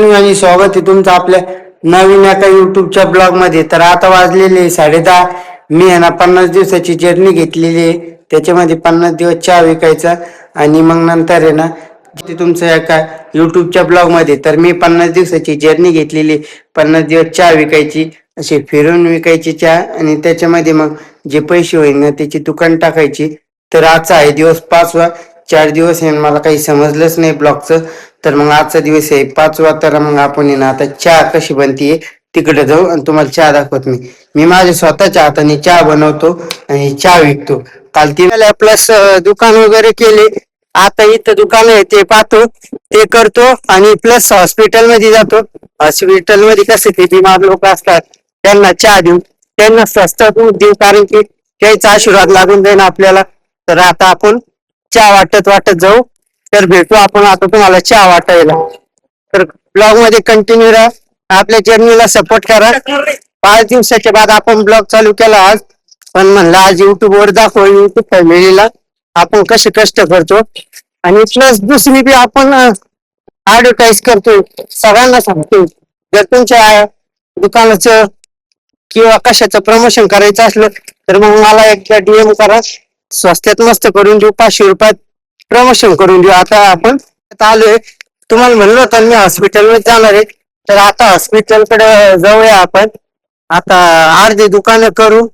Morning आणि स्वागत आहे तुमचं आपल्या नवीन एका युट्यूबच्या ब्लॉग मध्ये. तर आता वाजलेले 10:30. मी आहे ना 50 दिवसाची जर्नी घेतलेली आहे. त्याच्यामध्ये 50 दिवस चहा विकायचा आणि मग नंतर आहे ना ते तुमचं एका युट्यूबच्या ब्लॉग मध्ये. तर मी 50 दिवसाची जर्नी घेतलेली, 50 दिवस चहा विकायची, असे फिरून विकायची चहा आणि त्याच्यामध्ये मग जे पैसे होईल ना त्याची दुकान टाकायची. तर आजचा आहे दिवस 5वा. 4 दिवस आहे मला काही समजलंच नाही ब्लॉगचं. तर मग आजचा दिवस आहे 5वा. तर मग आपण ना आता चहा कशी बनतीये तिकडे जाऊ आणि तुम्हाला चहा दाखवत मी माझ्या स्वतःच्या हाताने चहा बनवतो आणि चहा विकतो. काल ती प्लस दुकान वगैरे केले. आता इथं दुकान आहे ते पाहतो, ते करतो आणि प्लस हॉस्पिटल मध्ये जातो. हॉस्पिटल मध्ये कसे ते बिमार लोक असतात त्यांना चहा देऊ, त्यांना स्वस्त दूध देऊ, कारण की त्याचा आशीर्वाद लागून जाईल आपल्याला. तर आता आपण चहा वाटत वाटत जाऊ. तर भेटू आपण आता तुम्हाला चहा वाटायला. तर ब्लॉग मध्ये कंटिन्यू राहा, आपल्या जर्नीला सपोर्ट करा. 5 दिवसाच्या बाद आपण ब्लॉग चालू केला आज, पण म्हणलं आज युट्यूब वर दाखव युट्यूब फॅमिलीला आपण कसे कष्ट करतो. आणि प्लस दुसरी बी आपण ऍडव्हर्टाईज करतोय, सगळ्यांना सांगतोय. जर तुमच्या दुकानाचं किंवा कशाचं प्रमोशन करायचं असलं तर मग मला एकदा DM करा, स्वस्तात मस्त करून देऊ. 500 रुपयात प्रमोशन करून देऊ. आता आपण आलोय, तुम्हाला म्हणलं होतं मी हॉस्पिटल मध्ये जाणार आहे. तर आता हॉस्पिटल कडे जाऊया आपण. आता अर्धी दुकानं करू,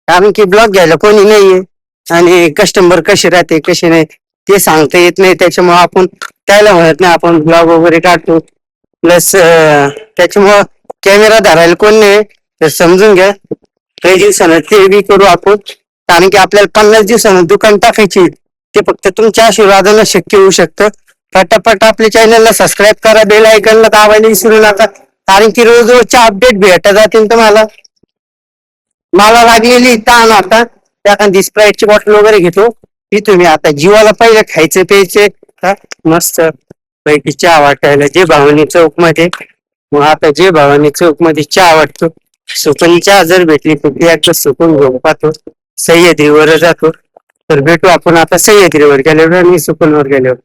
कारण की ब्लॉग घ्यायला कोणी नाहीये आणि कस्टमर कसे राहते कसे नाही ते सांगता येत नाही. त्याच्यामुळे आपण त्याला म्हणत नाही आपण ब्लॉग वगैरे काढतो. प्लस त्याच्यामुळं कॅमेरा धरायला कोण नाही, तर समजून घ्या. काही दिवसानं ते बी करू आपण, कारण की आपल्याला 50 दिवसानं दुकान टाकायची. ते फक्त तुमच्या आशीर्वादानं शक्य होऊ शकतं. पटापट आपल्या चॅनलला सबस्क्राईब करा, बेल आयकॉनला दाबायला विसरू नका, कारण की रोज रोजच्या अपडेट भेटत जातील तुम्हाला. मला लागलेली ताण आता, एखादी स्प्राईटची बॉटल वगैरे घेतो ती. तुम्ही आता जीवाला पहिले खायचं प्यायचे मस्त पैकी चहा वाटायला जे भवानी चौक मध्ये. मग आता जे भवानी चौक मध्ये चहा वाटतो, सुकून चहा जर भेटली तर ती एकदा सुकून घेऊन पाहतो. सह्याद्रीवर जातो. तर भेटू आपण आता सह्याद्रीवर गेल्यावर आणि सुकूनवर गेल्यावर.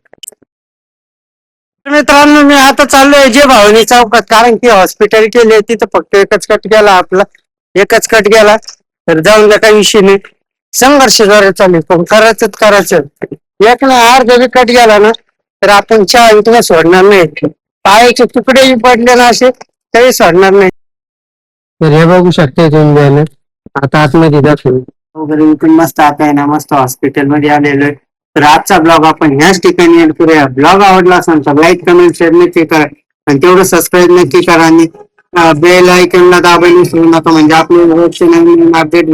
मित्रांनो मी आता चाललोय जे भवानी चौकात, कारण की हॉस्पिटल केले तिथं फक्त एकच कट गेला आपला, एकच कट गेला. तर जाऊन काही विषय नाही, संघर्ष जरा चालेल पण करायचं. एक ना अर्ध बी कट गेला ना तर आपण चहा विकणं सोडणार नाही. पायाचे तुकडे पडले ना असे तरी सोडणार नाही. तर हे बघू शकते तुम्ही, आता आतमध्ये जातो वगैरे इथून मस्त आता आहे ना मस्त हॉस्पिटल मध्ये आलेलो आहे. तर आजचा ब्लॉग आपण ह्याच ठिकाणी एंड करूया. ब्लॉग आवडला असेल तर लाईक कमेंट शेअर नक्की करा आणि तेवढं सबस्क्राईब नक्की करा आणि बेल आयकॉनला दाबायला विसरू नका, म्हणजे आपले रोजचे नवीन अपडेट भेट